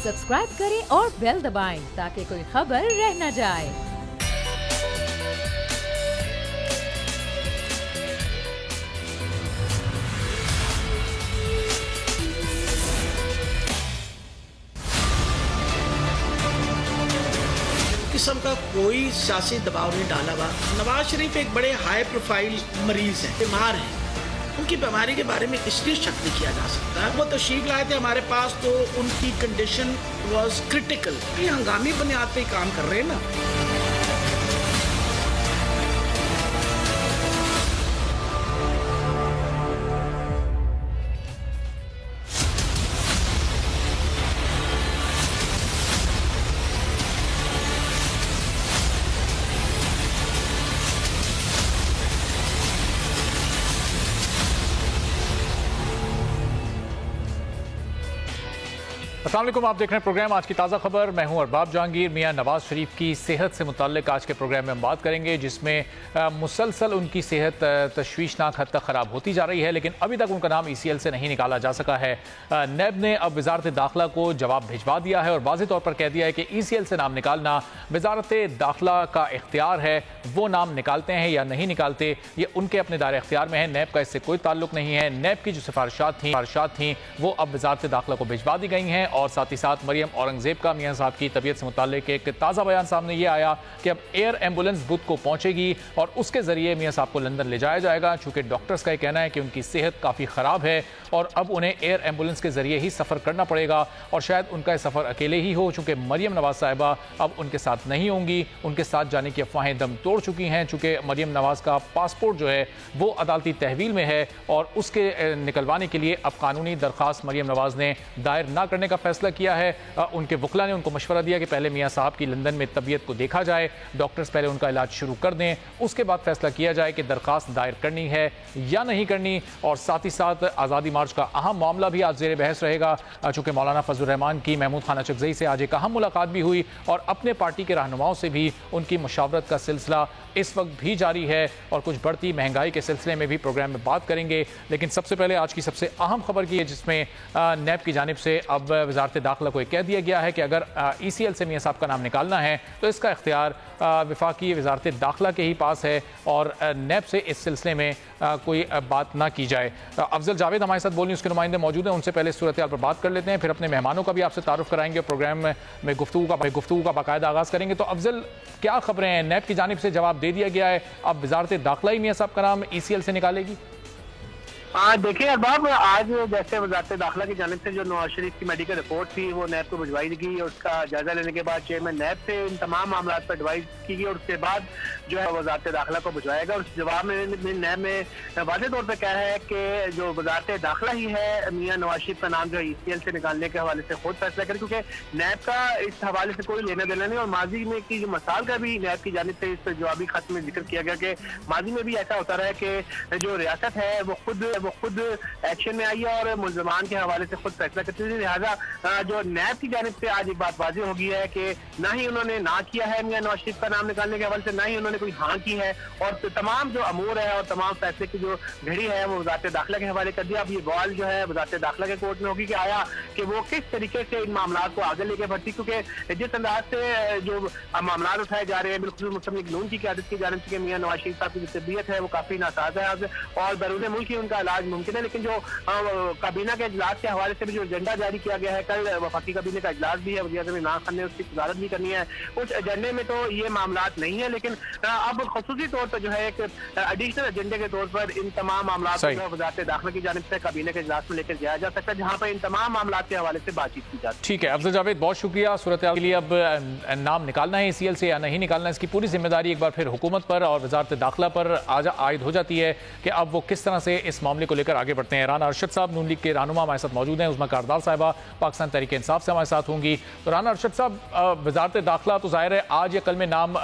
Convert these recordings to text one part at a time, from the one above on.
Subscribe करें और bell दबाएं ताकि कोई खबर रह न जाए। किस्म का कोई सियासी दबाव नहीं डाला हुआ। नवाज शरीफ एक बड़े हाई प्रोफाइल मरीज हैं, बीमार हैं। उनकी बीमारी के बारे में इसलिए शक नहीं किया जा सकता। वो तशरीफ लाए थे हमारे पास तो उनकी कंडीशन वाज क्रिटिकल। ये हंगामी बुनियाद पे काम कर रहे हैं ना। अस्सलाम वालेकुम, आप देख रहे हैं प्रोग्राम आज की ताज़ा खबर। मैं हूं अरबाब जहांगीर। मियां नवाज शरीफ की सेहत से मुताल्लिक आज के प्रोग्राम में हम बात करेंगे, जिसमें मुसलसल उनकी सेहत तशवीशनाक हद तक ख़राब होती जा रही है, लेकिन अभी तक उनका नाम ECL से नहीं निकाला जा सका है। नैब ने अब वजारत दाखिला को जवाब भिजवा दिया है और वाज़ेह तौर पर कह दिया है कि ECL से नाम निकालना वजारत दाखिला का इख्तियार है। वो नाम निकालते हैं या नहीं निकालते, ये उनके अपने दायरे इख्तियार में है। नैब का इससे कोई ताल्लुक नहीं है। नैब की जो सिफारिशात थीं वो अब वजारत दाखिला को भिजवा दी गई हैं। और साथ ही साथ मरियम औरंगजेब का मियां साहब की तबीयत से मुताल्लिक एक ताज़ा बयान सामने ये आया कि अब एयर एम्बुलेंस बुध को पहुंचेगी और उसके ज़रिए मियां साहब को लंदन ले जाया जाएगा। चूँकि डॉक्टर्स का कहना है कि उनकी सेहत काफ़ी ख़राब है और अब उन्हें एयर एम्बुलेंस के ज़रिए ही सफ़र करना पड़ेगा और शायद उनका सफ़र अकेले ही हो, चूँकि मरियम नवाज साहिबा अब उनके साथ नहीं होंगी। उनके साथ जाने की अफवाहें दम तोड़ चुकी हैं, चूँकि मरियम नवाज का पासपोर्ट जो है वो अदालती तहवील में है और उसके निकलवाने के लिए अब कानूनी दरख्वास्त मरियम नवाज ने दायर ना करने का फैसला किया है। उनके वकला ने उनको मशवरा दिया कि पहले मियां साहब की लंदन में तबीयत को देखा जाए, डॉक्टर्स पहले उनका इलाज शुरू कर दें, उसके बाद फैसला किया जाए कि दरखास्त दायर करनी है या नहीं करनी। और साथ ही साथ आज़ादी मार्च का अहम मामला भी आज ज़ेर बहस रहेगा, चूँकि मौलाना फजल रहमान की महमूद खान अचकज़ई से आज एक अहम मुलाकात भी हुई और अपने पार्टी के रहनुमाओं से भी उनकी मुशावरत का सिलसिला इस वक्त भी जारी है और कुछ बढ़ती महंगाई के सिलसिले में भी प्रोग्राम में बात करेंगे। लेकिन सबसे पहले आज की सबसे अहम खबर की है, जिसमें नैब की जानिब से अब वजारत दाखिला को कह दिया गया है कि अगर ECL से मियां साहब का नाम निकालना है तो इसका इख्तियार वफाकी वजारत दाखिला के ही पास है और नैब से इस सिलसिले में कोई बात ना की जाए। अफजल जावेद हमारे साथ बोल न्यूज़ के नुमाइंदे मौजूद हैं, उनसे पहले सूरत हाल पर बात कर लेते हैं, फिर अपने मेहमानों का भी आपसे तारुफ कराएंगे, प्रोग्राम में गुफ्तगू का बाकायदा आगाज़ करेंगे। तो अफजल, क्या खबरें हैं? नैब की जानिब से जवाब दे दिया गया है, अब वजारत दाखिला ही मियां साहब का नाम ECL से निकालेगी? देखिए अरबाब, आज जैसे वजारत दाखिला की जानिब से जो नवाज शरीफ की मेडिकल रिपोर्ट थी वो नैब को भिजवाई गई और उसका जायजा लेने के बाद चेयरमैन नैब से इन तमाम मामला पर एडवाइस की गई और उसके बाद जो है वजारत दाखिला को भिजवाएगा। और उस जवाब में नैब में वाज़ेह तौर पर कहा है कि जो वजारत दाखिला ही है मियां नवाज शरीफ का नाम जो है ECL से निकालने के हवाले से खुद फैसला करे, क्योंकि नैब का इस हवाले से कोई लेना देना नहीं। और माजी में की जो मसाल का भी नैब की जानिब से इस जवाबी खत में जिक्र किया गया कि माजी में भी ऐसा होता रहा है कि जो रियासत है वो खुद एक्शन में आई है और मुल्ज़मान के हवाले से खुद फैसला करती है। लिहाजा जो नैब की जानिब से आज एक बात वाज़ेह हो गई है कि ना ही उन्होंने ना किया है मियां नवाज शरीफ का नाम निकालने के हवाले से, ना ही उन्होंने कोई हाँ की है और तमाम जो अमूर है और तमाम फैसले की जो घड़ी है वो वजारत दाखिला के हवाले कर दिया। अब ये बॉल जो है वजारत दाखिला के कोर्ट में होगी कि आया कि वो किस तरीके से इन मामला को आगे लेके बढ़ती, क्योंकि जिस अंदाज से जो मामला उठाए जा रहे हैं बिल्कुल मुस्लिम लीग नून की क़यादत की जानिब से मियां नवाज शरीफ साहब की जो तबीयत है वो काफ़ी नासाज है और बैरून मुल्क ही उनका इलाज मुमकिन है। लेकिन जो काबीना के इजलास के हवाले से भी जो एजेंडा जारी किया गया है, कल वफाकी काबीने का इजलास भी है, वज़ीर-ए-आज़म इमरान खान ने उसकी वज़ारत भी करनी है, उस एजेंडे में तो ये मामलात नहीं है। लेकिन अब खुसूसी तौर पर जो है एक एडिशनल एजेंडे के तौर पर इन तमाम मामलात को वज़ारत दाखिला की जानिब से काबीने के इजलास में लेकर जाया जा सकता है, जहाँ पर इन तमाम मामलात के हवाले से बातचीत की जाती है। ठीक है अफजल जावेद, बहुत शुक्रिया। सूरत हाल के लिए अब नाम निकालना है ECL से या नहीं निकालना है, इसकी पूरी जिम्मेदारी एक बार फिर हुकूमत पर और वजारत दाखिला पर आयद हो जाती है कि अब वो किस तरह से इस मामले को लेकर आगे बढ़ते हैं। राना अरशद साहब नून लीग के रहनुमा हमारे साथ मौजूद हैं, उस्मा कारदार साहिबा पाकिस्तान तहरीक इंसाफ से हमारे साथ होंगी। तो राना अरशद साहब, वजारत दाखिला तो जाहिर है आज या कल में नाम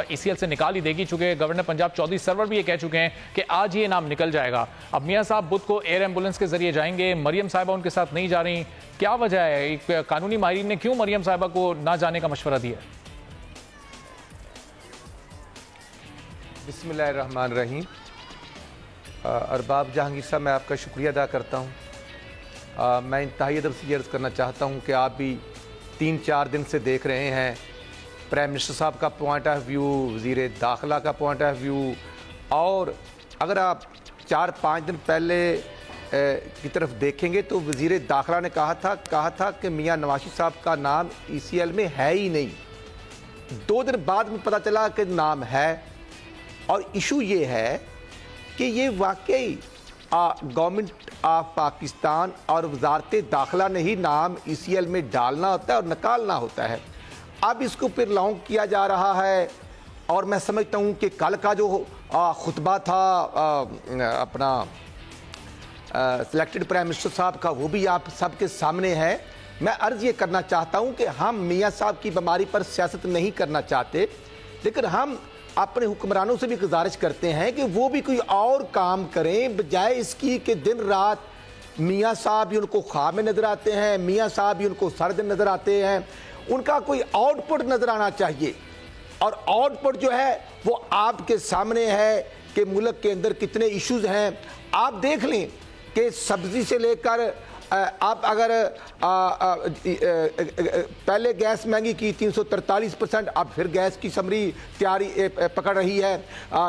ECL से निकाल ही देगी, चूँकि गवर्नर पंजाब चौधरी सरवर भी ये कह चुके हैं कि आज ये नाम निकल जाएगा। अब मियाँ साहब बुध को एयर एम्बुलेंस के जरिए जाएंगे, मरियम साहिबा उनके साथ नहीं जा रही, क्या वजह है? कानूनी माहिरीन ने क्यों मरियम साहिबा को ना जाने का मशवरा दिया? बिस्मिल्लाहिर्रहमानिर्रहीम। अरबाब जहांगीर साहब, मैं आपका शुक्रिया अदा करता हूँ। मैं इंतहाई अदब से अर्ज़ करना चाहता हूँ कि आप भी 3-4 दिन से देख रहे हैं। प्राइम मिनिस्टर साहब का पॉइंट ऑफ व्यू, वज़ीर दाखिला का पॉइंट ऑफ व्यू, और अगर आप 4-5 दिन पहले की तरफ देखेंगे तो वज़ीर दाखिला ने कहा था कि मियां नवाज शरीफ साहब का नाम ECL में है ही नहीं। 2 दिन बाद में पता चला कि नाम है। और इशू ये है कि ये वाकई गवर्नमेंट ऑफ पाकिस्तान और वजारत दाखिला ने ही नाम ECL में डालना होता है और निकालना होता है। अब इसको फिर लॉन्ग किया जा रहा है। और मैं समझता हूँ कि कल का जो खुतबा था अपना सिलेक्टेड प्राइम मिनिस्टर साहब का, वो भी आप सबके सामने है। मैं अर्ज़ ये करना चाहता हूँ कि हम मियाँ साहब की बीमारी पर सियासत नहीं करना चाहते, लेकिन हम अपने हुक्मरानों से भी गुजारिश करते हैं कि वो भी कोई और काम करें, बजाय इसकी कि दिन रात मियाँ साहब भी उनको ख्वाब में नज़र आते हैं, मियाँ साहब भी उनको सर्द नज़र आते हैं। उनका कोई आउटपुट नज़र आना चाहिए। और आउटपुट जो है वो आपके सामने है कि मुल्क के अंदर कितने इश्यूज़ हैं। आप देख लें कि सब्ज़ी से लेकर आप अगर पहले गैस महंगी की 343%, अब फिर गैस की समरी तैयारी पकड़ रही है।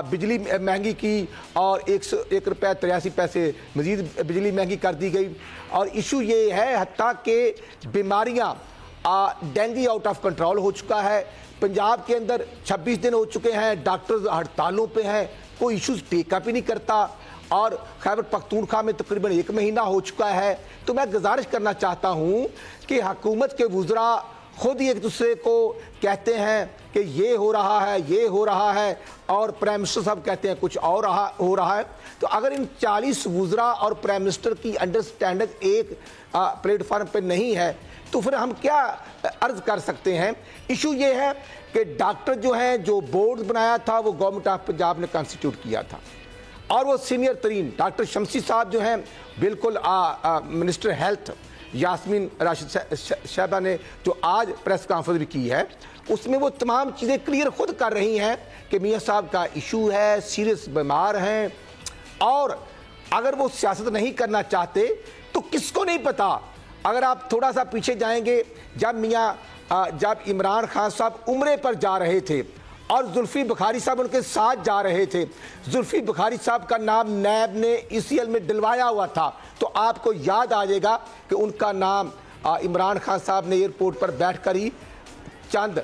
बिजली महंगी की और 101 रुपये 83 पैसे मज़ीद बिजली महंगी कर दी गई। और इशू ये है हत्ता कि बीमारियाँ, डेंगू आउट ऑफ कंट्रोल हो चुका है। पंजाब के अंदर 26 दिन हो चुके हैं, डॉक्टर्स हड़तालों पे हैं, कोई इश्यूज टेकअप ही नहीं करता। और खैबर पख्तूनख्वा में तकरीबन 1 महीना हो चुका है। तो मैं गुजारिश करना चाहता हूँ कि हुकूमत के वुज़रा खुद ही एक दूसरे को कहते हैं कि ये हो रहा है, ये हो रहा है, और प्राइम मिनिस्टर साहब कहते हैं कुछ और हो रहा है। तो अगर इन 40 वुज़रा और प्राइम मिनिस्टर की अंडरस्टैंडिंग एक प्लेटफार्म पर नहीं है तो फिर हम क्या अर्ज कर सकते हैं। इशू ये है कि डॉक्टर जो हैं, जो बोर्ड बनाया था वो गवर्नमेंट ऑफ पंजाब ने कॉन्स्टिट्यूट किया था, और वो सीनियर तरीन डॉक्टर शमसी साहब जो हैं, बिल्कुल मिनिस्टर हेल्थ यास्मीन राशिद साहबा ने जो आज प्रेस कॉन्फ्रेंस भी की है, उसमें वो तमाम चीज़ें क्लियर खुद कर रही हैं कि मियाँ साहब का इशू है, सीरियस बीमार हैं। और अगर वो सियासत नहीं करना चाहते तो किसको नहीं पता। अगर आप थोड़ा सा पीछे जाएंगे, जब इमरान खान साहब उम्रे पर जा रहे थे और जुल्फी बुखारी साहब उनके साथ जा रहे थे, जुल्फी बुखारी साहब का नाम नैब ने ECL में दिलवाया हुआ था, तो आपको याद आ जाएगा कि उनका नाम इमरान खान साहब ने एयरपोर्ट पर बैठकर ही चंद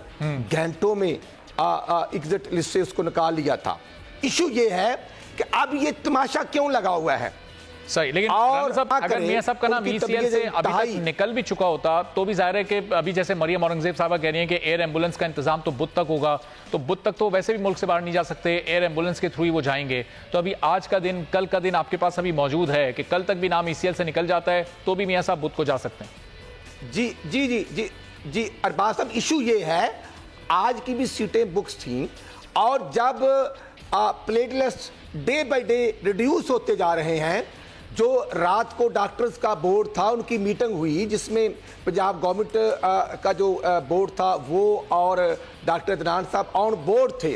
घंटों में एग्जिट लिस्ट से उसको निकाल लिया था। इशू ये है कि अब ये तमाशा क्यों लगा हुआ है। सही, लेकिन अगर मियां साहब का नाम ECL से अभी तक निकल भी चुका होता तो भी जाहिर है कि अभी जैसे मरियम औरंगजेब साहबा कह रही हैं कि एयर एम्बुलेंस का इंतजाम तो बुध तक होगा, तो बुध तक तो वैसे भी मुल्क से बाहर नहीं जा सकते, एयर एम्बुलेंस के थ्रू ही वो जाएंगे। तो अभी आज का दिन, कल का दिन आपके पास अभी मौजूद है कि कल तक भी नाम ECL से निकल जाता है तो भी मियां साहब बुध को जा सकते हैं। जी जी जी जी जी अरबाज साहब, इशू ये है आज की भी सीटें बुक्स थी, और जब platelets day by day reduce होते जा रहे हैं, जो रात को डॉक्टर्स का बोर्ड था उनकी मीटिंग हुई जिसमें पंजाब गवर्नमेंट का जो बोर्ड था वो और डॉक्टर अदनान साहब ऑन बोर्ड थे।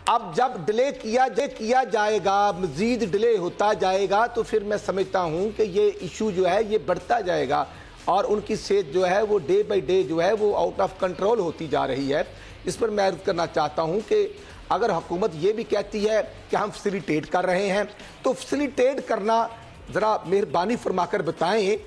अब जब डिले किया जाएगा, मज़ीद डिले होता जाएगा, तो फिर मैं समझता हूँ कि ये इशू जो है ये बढ़ता जाएगा और उनकी सेहत जो है वो डे बाई डे जो है वो आउट ऑफ कंट्रोल होती जा रही है। इस पर मैं अर्ज़ करना चाहता हूँ कि अगर हुकूमत ये भी कहती है कि हम फैसिलिटेट कर रहे हैं, तो फैसिलिटेट करना ज़रा मेहरबानी फरमाकर बताएं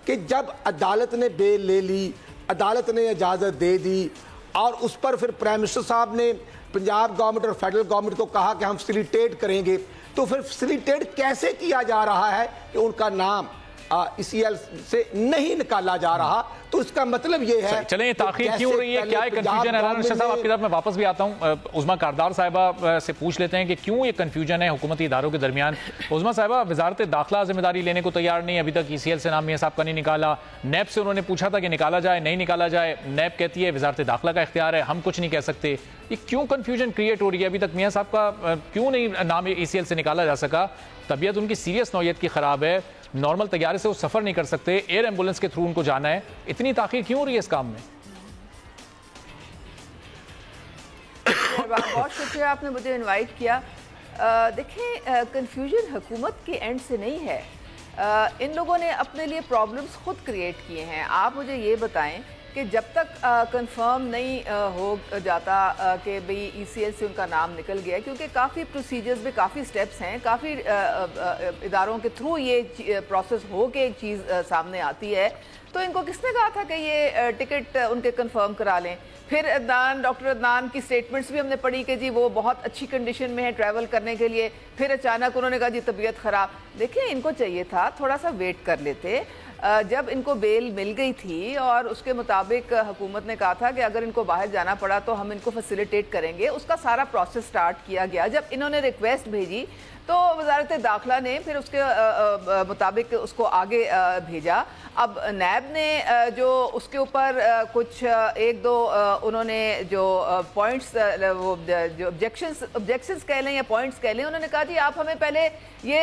कि जब अदालत ने बेल ले ली, अदालत ने इजाज़त दे दी, और उस पर फिर प्राइम मिनिस्टर साहब ने पंजाब गवर्नमेंट और फेडरल गवर्नमेंट को कहा कि हम फैसिलिटेट करेंगे, तो फिर फैसिलिटेट कैसे किया जा रहा है कि उनका नाम ECL से नहीं निकाला जा रहा। तो इसका मतलब ये है, चलें ये ताखीर क्यों हो रही है, क्या कंफ्यूजन है? राना साहब आपकी तरफ मैं वापस भी आता हूं, उज़मा कारदार साहिबा से पूछ लेते हैं कि क्यों ये कंफ्यूजन है हुकूमती इदारों के दरमियान। उज़मा साहिबा, वजारत दाखिला जिम्मेदारी लेने को तैयार नहीं, अभी तक ECL से नाम मियां साहब का नहीं निकाला। नैब से उन्होंने पूछा था कि निकाला जाए नहीं निकाला जाए, नैब कहती है वजारत दाखिला का इख्तियार है, हम कुछ नहीं कह सकते। ये क्यों कंफ्यूजन क्रिएट हो रही है? अभी तक मियां साहब का क्यों नहीं नाम ECL से निकाला जा सका? तबीयत उनकी सीरियस नौयत की ख़राब है, नॉर्मल तैयारे से वो सफ़र नहीं कर सकते, एयर एम्बुलेंस के थ्रू उनको जाना है, इतनी ताख़ीर क्यों हो रही है इस काम में? बहुत शुक्रिया, आपने मुझे इनवाइट किया। देखें, कंफ्यूजन हुकूमत के एंड से नहीं है, इन लोगों ने अपने लिए प्रॉब्लम्स खुद क्रिएट किए हैं। आप मुझे ये बताएं कि कि जब तक कंफर्म नहीं हो जाता कि भाई ECL से उनका नाम निकल गया, क्योंकि काफ़ी प्रोसीजर्स में काफ़ी स्टेप्स हैं, काफ़ी इदारों के थ्रू ये प्रोसेस हो के एक चीज़ सामने आती है, तो इनको किसने कहा था कि ये टिकट उनके कंफर्म करा लें। फिर डॉक्टर अदनान की स्टेटमेंट्स भी हमने पढ़ी कि जी वो बहुत अच्छी कंडीशन में है ट्रैवल करने के लिए, फिर अचानक उन्होंने कहा जी तबीयत ख़राब। देखिए, इनको चाहिए था थोड़ा सा वेट कर लेते। जब इनको बेल मिल गई थी और उसके मुताबिक हुकूमत ने कहा था कि अगर इनको बाहर जाना पड़ा तो हम इनको फैसिलिटेट करेंगे, उसका सारा प्रोसेस स्टार्ट किया गया। जब इन्होंने रिक्वेस्ट भेजी तो वजारत दाखिला ने फिर उसके मुताबिक उसको आगे भेजा। अब नैब ने जो उसके ऊपर कुछ एक दो उन्होंने जो पॉइंट्स वो जो ऑब्जेक्शंस कह लें या पॉइंट्स कह लें, उन्होंने कहा जी आप हमें पहले ये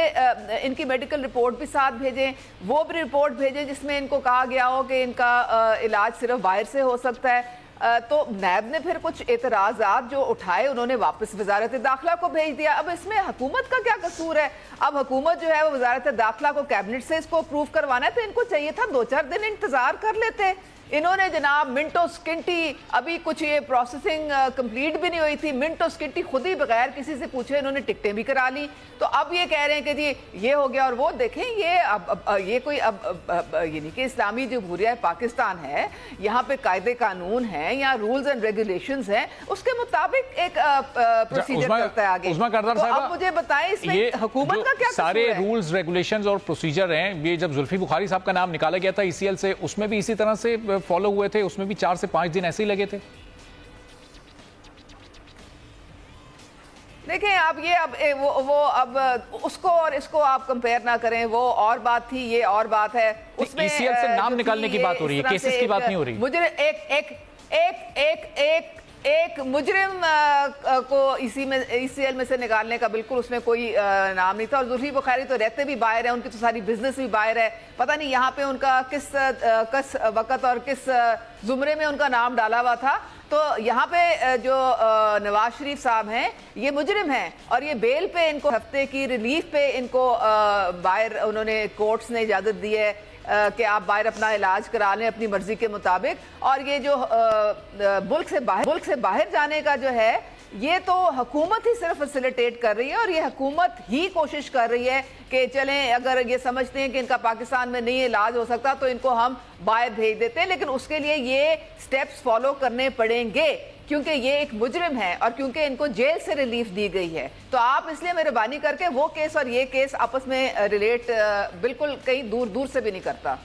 इनकी मेडिकल रिपोर्ट भी साथ भेजें, वो भी रिपोर्ट भेजें जिसमें इनको कहा गया हो कि इनका इलाज सिर्फ बाहर से हो सकता है। तो नैब ने फिर कुछ एतराज़ात जो उठाए उन्होंने वापस वजारत दाखिला को भेज दिया। अब इसमें हुकूमत का क्या कसूर है? अब हुकूमत जो है वो वजारत दाखिला को कैबिनेट से इसको अप्रूव करवाना है, तो इनको चाहिए था 2-4 दिन इंतजार कर लेते। इन्होंने जनाब मिनटों स्किंटी, अभी कुछ ये प्रोसेसिंग कंप्लीट भी नहीं हुई थी, मिनटों स्किंटी खुद ही बगैर किसी से पूछे इन्होंने टिकटें भी करा ली। तो अब ये कह रहे हैं कि जी ये हो गया और वो देखें, ये अब ये कोई ये नहीं कि इस्लामी जमहूरिया पाकिस्तान है, यहाँ पे कायदे कानून हैं, यहाँ रूल्स एंड रेगुलेशंस हैं, उसके मुताबिक एक प्रोसीजर चलता है आगे। तो अब मुझे बताएं इसमें हुकूमत का क्या सारे रूल्स रेगुलेशंस और प्रोसीजर हैं, ये जब जुल्फी बुखारी साहब का नाम निकाला गया था ECL से, उसमें भी इसी तरह से फॉलो हुए थे, उसमें भी 4 से 5 दिन ऐसे ही लगे थे। देखें आप ये अब वो अब उसको और इसको आप कंपेयर ना करें, वो और बात थी, ये और बात है। उसमें ECL से नाम निकालने की बात हो रही है, केसेस की बात नहीं हो रही। मुझे एक मुजरिम को ECL में से निकालने का बिल्कुल उसमें कोई नाम नहीं था। और जुल्फी बुखारी तो रहते भी बाहर है, उनकी तो सारी बिजनेस भी बाहर है, पता नहीं यहाँ पे उनका किस वक्त और किस जुमरे में उनका नाम डाला हुआ था। तो यहाँ पे जो नवाज शरीफ साहब हैं ये मुजरिम हैं और ये बेल पे इनको हफ्ते की रिलीफ पे इनको बाहर उन्होंने कोर्ट्स ने इजाज़त दी है कि आप बाहर अपना इलाज करा लें अपनी मर्जी के मुताबिक। और ये जो मुल्क से बाहर जाने का जो है ये तो हुकूमत ही सिर्फ फैसिलिटेट कर रही है और ये हुकूमत ही कोशिश कर रही है कि चलें, अगर ये समझते हैं कि इनका पाकिस्तान में नहीं इलाज हो सकता तो इनको हम बाहर भेज देते हैं, लेकिन उसके लिए ये स्टेप्स फॉलो करने पड़ेंगे क्योंकि ये एक मुजरिम है और क्योंकि इनको जेल से रिलीफ दी गई है। तो आप इसलिए मेहरबानी करके वो केस और ये केस आपस में रिलेट बिल्कुल कहीं दूर दूर से भी नहीं करता।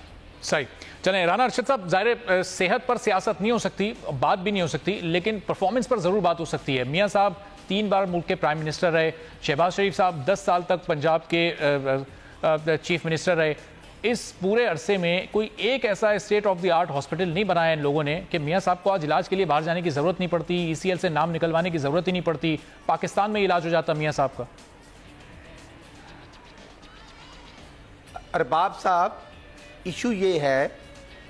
सही। चलें राना अरशद साहब, ज़ाहिर सेहत पर सियासत नहीं हो सकती, बात भी नहीं हो सकती, लेकिन परफॉर्मेंस पर ज़रूर बात हो सकती है। मियाँ साहब 3 बार मुल्क के प्राइम मिनिस्टर रहे, शहबाज शरीफ साहब 10 साल तक पंजाब के चीफ मिनिस्टर रहे। इस पूरे अरसे में कोई एक ऐसा state of the art hospital नहीं बनाया इन लोगों ने कि मियाँ साहब को आज इलाज के लिए बाहर जाने की ज़रूरत नहीं पड़ती, ECL से नाम निकलवाने की ज़रूरत ही नहीं पड़ती, पाकिस्तान में इलाज हो जाता मियाँ साहब का। अरबाब साहब, इशू ये है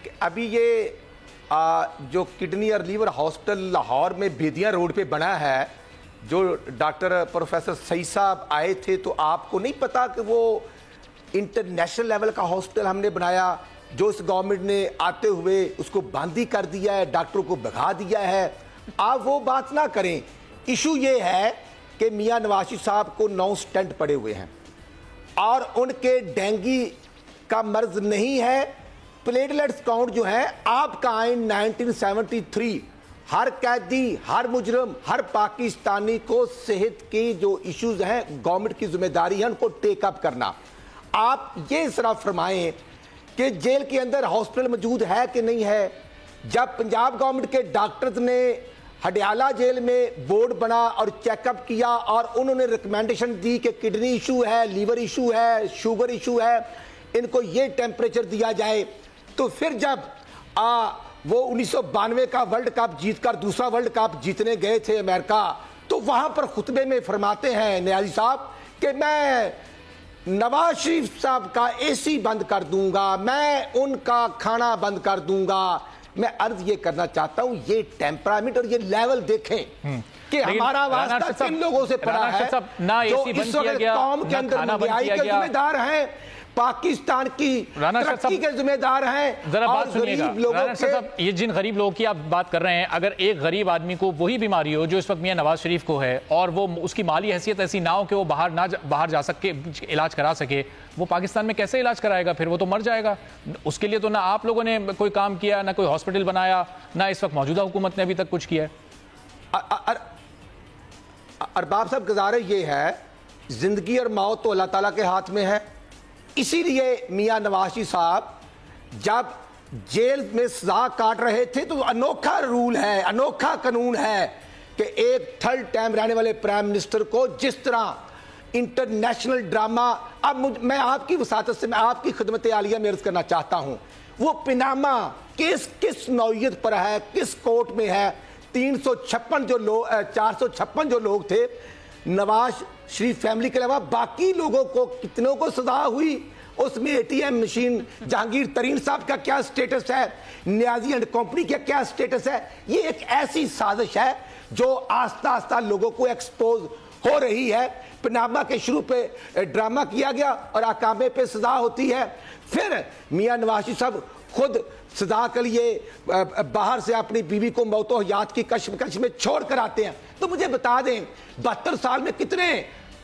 कि अभी ये जो किडनी और लीवर हॉस्पिटल लाहौर में बेदियाँ रोड पे बना है, जो डॉक्टर प्रोफेसर सईद साहब आए थे, तो आपको नहीं पता कि वो इंटरनेशनल लेवल का हॉस्पिटल हमने बनाया, जो इस गवर्नमेंट ने आते हुए उसको बंद ही कर दिया है, डॉक्टरों को भगा दिया है। आप वो बात ना करें। इशू ये है कि मियाँ नवाज शरीफ साहब को 9 स्टेंट पड़े हुए हैं और उनके डेंगू का मर्ज नहीं है। प्लेटलेट्स काउंट जो है, आपका आइन 1973 हर कैदी, हर मुजरम, हर पाकिस्तानी को सेहत की जो इश्यूज हैं गवर्नमेंट की जिम्मेदारी है उनको टेकअप करना। आप ये जरा फरमाएं कि जेल के अंदर हॉस्पिटल मौजूद है कि नहीं है। जब पंजाब गवर्नमेंट के डॉक्टर्स ने हडियाला जेल में बोर्ड बना और चेकअप किया और उन्होंने रिकमेंडेशन दी कि किडनी इशू है, लीवर इशू है, शुगर इशू है, इनको ये टेम्परेचर दिया जाए, तो फिर जब वो 1992 का वर्ल्ड कप जीतकर दूसरा वर्ल्ड कप जीतने गए थे अमेरिका, तो वहां पर खुतबे में फरमाते हैं न्याजी साहब कि मैं नवाज शरीफ साहब का AC बंद कर दूंगा, मैं उनका खाना बंद कर दूंगा। मैं अर्ज ये करना चाहता हूं, ये टेम्परामेंट और ये लेवल देखें कि हमारा वास्ता किन लोगों से पड़ा है, जो इस वक्त कौम के अंदर महंगाई के जिम्मेदार हैं। पाकिस्तान की तरक्की के जिम्मेदार हैं। जरा बात सुनिएगा राना साहब, ये जिन गरीब लोगों की आप बात कर रहे हैं, अगर एक गरीब आदमी को वही बीमारी हो जो इस वक्त मियां नवाज शरीफ को है और वो उसकी माली हैसियत ऐसी ना हो कि वो बाहर जा सके, इलाज करा सके, वो पाकिस्तान में कैसे इलाज कराएगा? फिर वो तो मर जाएगा। उसके लिए तो ना आप लोगों ने कोई काम किया, ना कोई हॉस्पिटल बनाया, ना इस वक्त मौजूदा हुकूमत ने अभी तक कुछ किया है। अरबाब साहब, गुजारे ये है, जिंदगी और मौत तो अल्लाह ताला के हाथ में है। इसीलिए मियां नवाज शरीफ साहब जब जेल में सजा काट रहे थे तो अनोखा रूल है, अनोखा कानून है कि एक थर्ड टाइम रहने वाले प्राइम मिनिस्टर को जिस तरह इंटरनेशनल ड्रामा, अब मैं आपकी वसातत से, मैं आपकी खिदमत आलिया में अर्ज करना चाहता हूं, वो पनामा केस किस नौयत पर है, किस कोर्ट में है। 356 जो लोग, 456 जो लोग थे, नवाज शरीफ फैमिली के अलावा बाकी लोगों को कितनों को सजा हुई। उसमें एटीएम मशीन जहांगीर तरीन साहब का क्या स्टेटस है, नियाजी एंड कंपनी का क्या स्टेटस है। ये एक ऐसी साजिश है जो आस्ता आस्ता लोगों को एक्सपोज हो रही है। पनामा के शुरू पे ड्रामा किया गया और अकामे पे सजा होती है, फिर मियां नवाज शरीफ साहब खुद सजा के लिए बाहर से अपनी बीवी को मौतो हयात की कश्मकश में छोड़ कर आते हैं। तो मुझे बता दें, 72 साल में कितने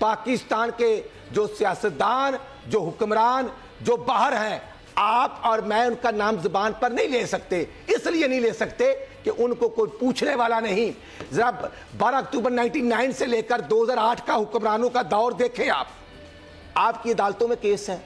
पाकिस्तान के जो सियासतदान, जो हुक्मरान, जो बाहर हैं, आप और मैं उनका नाम जुबान पर नहीं ले सकते। इसलिए नहीं ले सकते कि उनको कोई पूछने वाला नहीं। जरा 12 अक्टूबर 1999 से लेकर 2008 का हुक्मरानों का दौर देखें आप। आपकी अदालतों में केस है,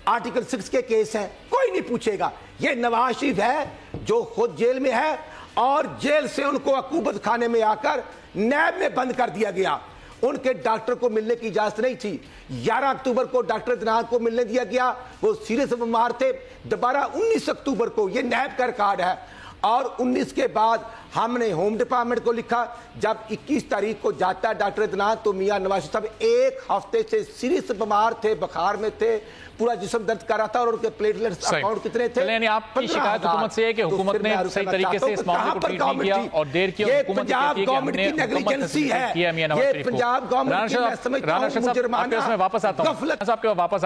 आर्टिकल 6 के केस हैं, कोई नहीं पूछेगा। ये नवाज शरीफ है जो खुद जेल में है और जेल से उनको अकूबत खाने में आकर नैब में बंद कर दिया गया। उनके डॉक्टर को मिलने की इजाजत नहीं थी। 11 अक्टूबर को डॉक्टर दिनार को मिलने दिया गया, वो सीरियस बीमार थे। दोबारा 19 अक्टूबर को, ये नैब का रिकॉर्ड है। और 19 के बाद हमने होम डिपार्टमेंट को लिखा, जब 21 तारीख को जाता है डॉक्टर दिनार, तो मियां नवाज शरीफ साहब एक हफ्ते से सीरियस बीमार थे, बुखार में थे, पूरा जिस्म दर्द कर रहा था और उनके प्लेटलेट्स अकाउंट कितने थे। यानी आपकी शिकायत हुकूमत से है कि हुकूमत ने सही तरीके से इस मामले को ट्रीट नहीं किया और देर की हुकूमत पंजाब गवर्नमेंट की नेग्लिजेंसी है। ये पंजाब गवर्नमेंट की, मैं समझता हूं, वापस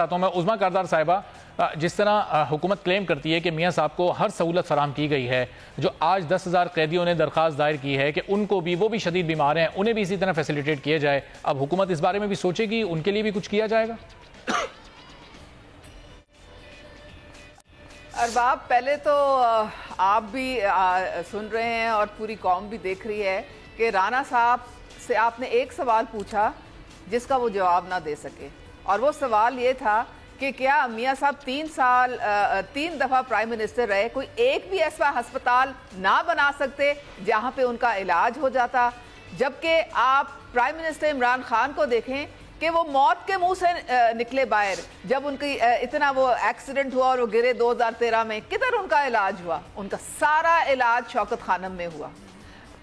आता हूं मैं उस्मा कारदार साहिबा, जिस तरह हुकूमत क्लेम करती है कि मियां साहब को हर सहूलत फराम की गई है, जो आज 10,000 कैदियों ने दरख्वास्त दायर की है कि उनको भी, वो भी शदीद बीमार हैं, उन्हें भी इसी तरह फैसिलिटेट किया जाए, अब हुकूमत इस बारे में भी सोचेगी, उनके लिए भी कुछ किया जाएगा? अरबाब, पहले तो आप भी सुन रहे हैं और पूरी कौम भी देख रही है कि राना साहब से आपने एक सवाल पूछा जिसका वो जवाब ना दे सके, और वो सवाल ये था कि क्या मियां साहब 3 दफ़ा प्राइम मिनिस्टर रहे, कोई एक भी ऐसा अस्पताल ना बना सकते जहां पे उनका इलाज हो जाता? जबकि आप प्राइम मिनिस्टर इमरान खान को देखें कि वो मौत के मुंह से निकले बाहर, जब उनकी इतना वो एक्सीडेंट हुआ और वो गिरे 2013 में, किधर उनका इलाज हुआ? उनका सारा इलाज शौकत खानम में हुआ।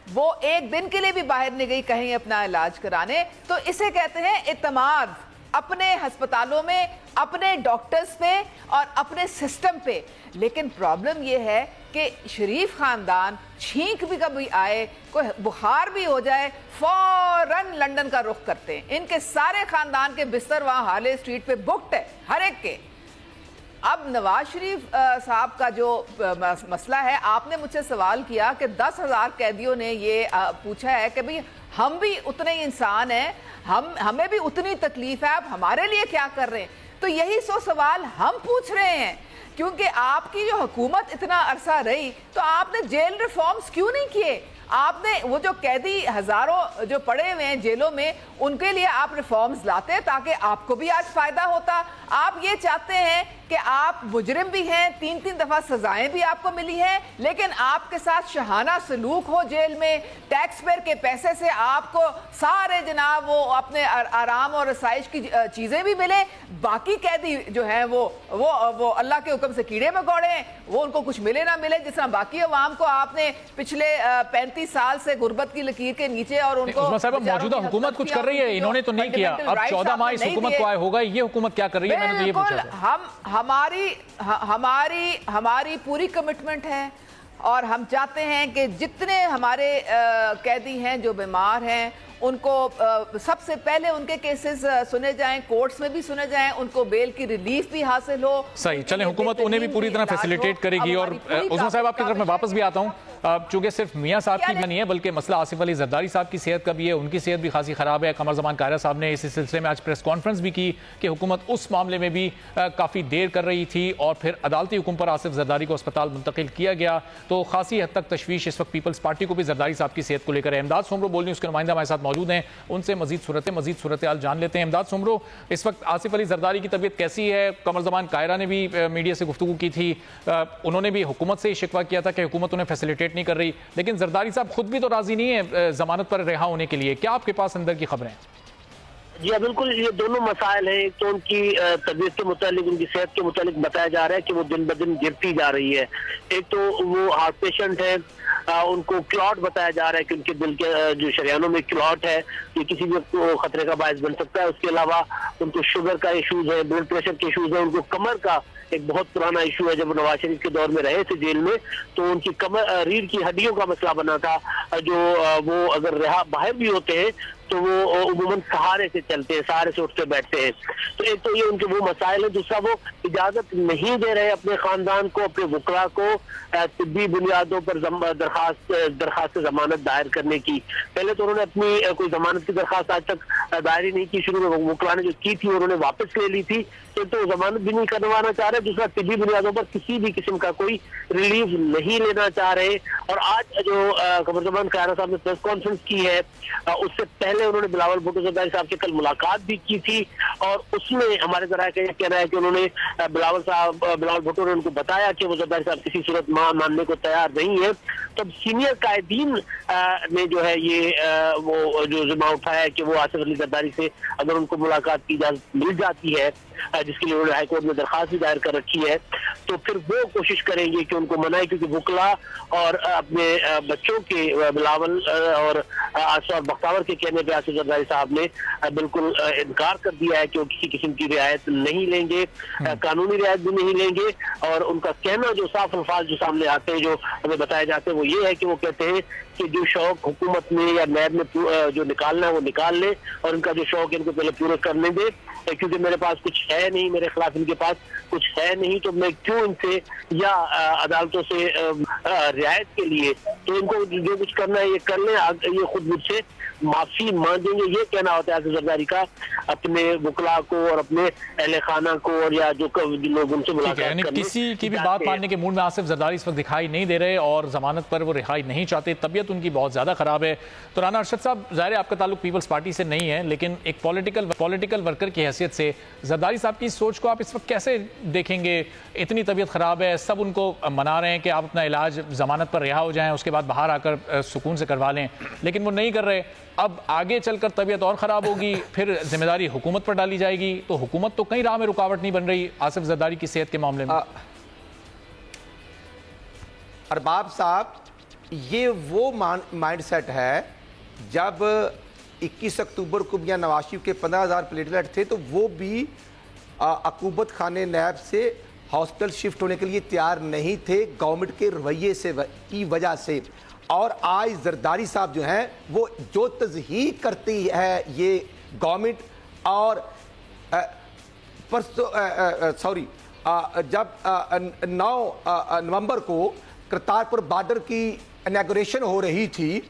वो एक दिन के लिए भी बाहर नहीं गई कहीं अपना इलाज कराने। तो इसे कहते हैं इत्मीनान, अपने अस्पतालों में, अपने डॉक्टर्स पे और अपने सिस्टम पे। लेकिन प्रॉब्लम ये है कि शरीफ खानदान छींक भी कभी आए, कोई बुखार भी हो जाए, फौरन लंदन का रुख करते हैं। इनके सारे खानदान के बिस्तर वहां हाले स्ट्रीट पे बुक्ड है, हर एक के। अब नवाज शरीफ साहब का जो मसला है, आपने मुझसे सवाल किया कि 10,000 कैदियों ने ये पूछा है कि भाई हम भी उतने ही इंसान हैं, हमें भी उतनी तकलीफ है, आप हमारे लिए क्या कर रहे हैं? तो यही सवाल हम पूछ रहे हैं, क्योंकि आपकी जो हुकूमत इतना अरसा रही, तो आपने जेल रिफॉर्म्स क्यों नहीं किए? आपने वो जो कैदी हजारों जो पड़े हुए हैं जेलों में, उनके लिए आप रिफॉर्म्स लाते ताकि आपको भी आज फायदा होता। आप ये चाहते हैं कि आप मुजरिम भी हैं, 3-3 दफा सजाएं भी आपको मिली हैं, लेकिन आपके साथ शहाना सलूक हो जेल में, टैक्स पेयर के पैसे से आपको सारे जनाब वो अपने आराम और रसाइश की चीजें भी मिले। बाकी कैदी जो है वो अल्लाह के हुक्म से कीड़े मकोड़े, वो उनको कुछ मिले ना मिले, जिस तरह बाकी अवाम को आपने पिछले 35 साल से गुर्बत की लकीर के नीचे और उनको मौजूदा हुकूमत कुछ कर रही है, इन्होंने तो नहीं किया। अब 14 माह इस हुकूमत को आए होगा, ये हुकूमत क्या कर रही है? मैंने तो ये पूछा। हमारी पूरी कमिटमेंट है और हम चाहते हैं कि जितने हमारे कैदी हैं जो बीमार हैं उनको सबसे पहले उनके केसेस सुने जाएं, कोर्ट्स में भी सुने जाएं, उनको बेल की रिलीफ भी हासिल हो। सही, चलें, हुकूमत उन्हें भी पूरी तरह फैसिलिटेट करेगी। और उस्मान साहब आपकी तरफ मैं वापस भी आता हूँ, चूंकि सिर्फ मियाँ साहब की नहीं है बल्कि मसला आसिफ अली जरदारी साहब की सेहत का भी है, उनकी सेहत भी खासी ख़राब है। कमर ज़मान कायरा साहब ने इस सिलसिले में आज प्रेस कॉन्फ्रेंस भी की कि हुकूमत उस मामले में भी काफ़ी देर कर रही थी और फिर अदालती हुक्म पर आसिफ जरदारी को अस्पताल मुंतकिल किया गया। तो खासी हद तक तशवीश इस वक्त पीपल्स पार्टी को भी जरदारी साहब की सेहत को लेकर है। इमदाद सुमरो बोल रही उसके नुमाइंदा हमारे साथ मौजूद हैं, उनसे मजीद सूरत हाल जान लेते हैं। इमदाद सुमरो, इस वक्त आसिफ अली जरदारी की तबीयत कैसी है? कमर ज़मान कायरा ने भी मीडिया से गुफ्तगू की थी, उन्होंने भी हुकूमत से ही शिकवा किया था कि हुकूमत उन्हें फैसिलिटेट नहीं कर रही, लेकिन जरदारी साहब खुद भी तो राजी नहीं है जमानत पर रिहा होने के लिए। क्या आपके पास अंदर की खबरें? जी हाँ, बिल्कुल, ये दोनों मसाइल हैं। एक तो उनकी तबीयत के मुतालिक, उनकी सेहत के मुतालिक बताया जा रहा है कि वो दिन ब दिन गिरती जा रही है। एक तो वो हार्ट पेशेंट है, उनको क्लॉट बताया जा रहा है कि उनके दिल के जो शरियानों में क्लॉट है, ये किसी भी खतरे का बायस बन सकता है। उसके अलावा उनको शुगर का इशूज है, ब्लड प्रेशर के इशूज है, उनको कमर का एक बहुत पुराना इशू है। जब नवाज शरीफ के दौर में रहे थे जेल में तो उनकी कमर, रीढ़ की हड्डियों का मसला बना था, जो वो अगर बाहर भी होते हैं तो वो उमूमन सहारे से चलते हैं, सहारे से उठते बैठते हैं। तो एक तो ये उनके वो मसाइल है। दूसरा, वो इजाजत नहीं दे रहे अपने खानदान को, अपने वकला को तिब्बी बुनियादों पर दरखास्त जमानत दायर करने की। पहले तो उन्होंने अपनी कोई जमानत की दरखास्त आज तक दायर ही नहीं की। शुरू में वकला ने जो की थी उन्होंने वापस ले ली थी, तो जमानत भी नहीं करवाना चाह रहे। दूसरा, तिब्बी बुनियादों पर किसी भी किस्म का कोई रिलीफ नहीं लेना चाह रहे। और आज जो कमर ज़मान कायरा साहब ने प्रेस कॉन्फ्रेंस की है, उससे पहले उन्होंने बिलावल भुट्टो जरदारी साहब से कल मुलाकात भी की थी और उसमें हमारे जरा का यह कहना है कि उन्होंने बिलावल भुट्टो ने उनको बताया कि वो जरदारी साहब किसी सूरत मानने को तैयार नहीं है। तब सीनियर कायदीन ने जो है ये वो जो जिम्मा उठाया है कि वो आसिफ अली जरदारी से अगर उनको मुलाकात की इजाजत मिल जाती है, जिसके लिए उन्होंने हाईकोर्ट में दरखास्त भी दायर कर रखी है, तो फिर वो कोशिश करेंगे कि उनको मनाए। क्योंकि वकला और अपने बच्चों के बिलावल और आशा और बख्तावर के कहने पे आसिफ जरदारी साहब ने बिल्कुल इनकार कर दिया है कि वो किसी किस्म की रियायत नहीं लेंगे, कानूनी रियायत भी नहीं लेंगे। और उनका कहना जो साफ अल्फाज जो सामने आते हैं, जो हमें बताए जाते हैं, वो ये है कि वो कहते हैं कि जो शौक हुकूमत में या नैब में जो निकालना है वो निकाल ले और इनका जो शौक है इनको पहले पूरे करने दे, क्योंकि मेरे पास कुछ है नहीं, मेरे खिलाफ इनके पास कुछ है नहीं, तो मैं क्यों इनसे या अदालतों से रियायत के लिए, तो इनको जो कुछ करना है ये कर लें, ये खुद मुझसे माफी मांगेंगे। ये कहना होता है आसिफ जरदारी का अपने वकला को और अपने अहले खाना को और या जो लोग उनसे मुलाकात करने, किसी की भी बात मानने के मूड में आसिफ जरदारी इस वक्त दिखाई नहीं दे रहे और जमानत पर वो रिहाई नहीं चाहते। तबीयत उनकी बहुत ज़्यादा ख़राब है। तो राना अरशद साहब, ज़ाहिर है आपका ताल्लुक पीपल्स पार्टी से नहीं है, लेकिन एक पॉलिटिकल वर्कर की हैसियत से जरदारी साहब की सोच को आप इस वक्त कैसे देखेंगे? इतनी तबीयत ख़राब है, सब उनको मना रहे हैं कि आप अपना इलाज जमानत पर रिहा हो जाएं, उसके बाद बाहर आकर सुकून से करवा लें, लेकिन वो नहीं कर रहे। अब आगे चलकर तबीयत और ख़राब होगी, फिर जिम्मेदारी हुकूमत पर डाली जाएगी, तो हुकूमत तो कहीं राह में रुकावट नहीं बन रही आसिफ जरदारी की सेहत के मामले में। अरबाब साहब, ये वो माइंडसेट है जब 21 अक्टूबर को मियां नवाज शरीफ के 15,000 प्लेटलेट थे तो वो भी अकूबत खाने नैब से हॉस्पिटल शिफ्ट होने के लिए तैयार नहीं थे गवर्नमेंट के रवैये से की वजह से। और आज जरदारी साहब जो हैं वो जो तज़हीक करती है ये गवर्नमेंट, और जब 9 नवंबर को करतारपुर बॉर्डर की इनॉग्रेशन हो रही थी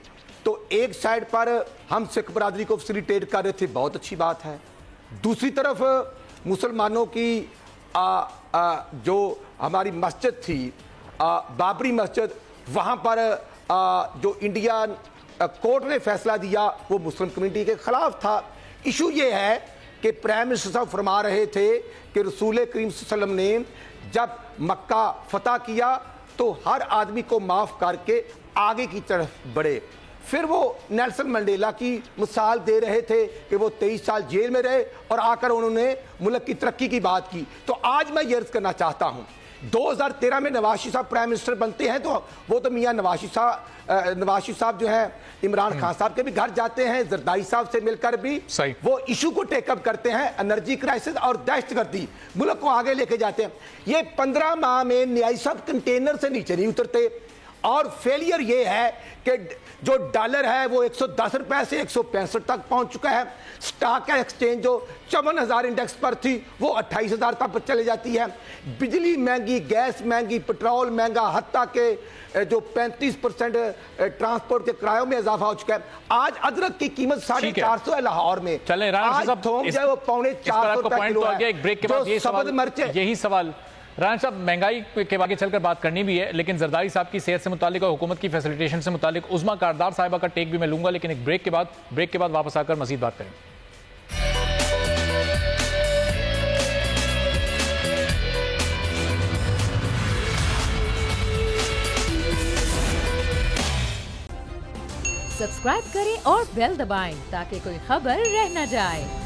तो एक साइड पर हम सिख बरादरी को फैसिलिटेट कर रहे थे, बहुत अच्छी बात है। दूसरी तरफ मुसलमानों की जो हमारी मस्जिद थी बाबरी मस्जिद, वहाँ पर जो इंडिया कोर्ट ने फैसला दिया वो मुस्लिम कम्युनिटी के खिलाफ था। इशू ये है कि प्राइम मिनिस्टर साहब फरमा रहे थे कि रसूल करीम सल्लल्लाहु अलैहि वसल्लम ने जब मक्का फतह किया तो हर आदमी को माफ़ करके आगे की तरफ बढ़े। फिर वो नेल्सन मंडेला की मिसाल दे रहे थे कि वो 23 साल जेल में रहे और आकर उन्होंने मुल्क की तरक्की की बात की। तो आज मैं ये अर्ज करना चाहता हूँ, 2013 में नवाज शरीफ साहब प्राइम मिनिस्टर बनते हैं तो वो तो मियाँ नवाज शरीफ साहब जो है इमरान खान साहब के भी घर जाते हैं, जरदारी साहब से मिलकर भी वो इशू को टेकअप करते हैं, एनर्जी क्राइसिस और दहशतगर्दी, मुल्क को आगे लेके जाते हैं। ये 15 माह में न्याय साहब कंटेनर से नीचे नहीं उतरते और फेलियर ये है कि जो डॉलर है वो 110 रुपए से 165 तक पहुंच चुका है। स्टॉक एक्सचेंज जो 54,000 इंडेक्स पर थी वो 28,000 तक चले जाती है। बिजली महंगी, गैस महंगी, पेट्रोल महंगा, हत्ता के जो 35% ट्रांसपोर्ट के किरायों में इजाफा हो चुका है। आज अदरक की कीमत 450 है लाहौर में। चले राणा थोक जो है वो 450 रुपए किलो है। एक ब्रेक के बाद यही सवाल राणा साहब, महंगाई के आगे चलकर बात करनी भी है, लेकिन जरदारी साहब की सेहत से मुतालिक और हुकूमत की फैसिलिटेशन से मुतालिक उस्मा कारदार साहिबा का टेक भी मैं लूंगा, लेकिन एक ब्रेक के बाद वापस आकर मजीद बात करें। सब्सक्राइब करें और बेल दबाएं ताकि कोई खबर रह न जाए।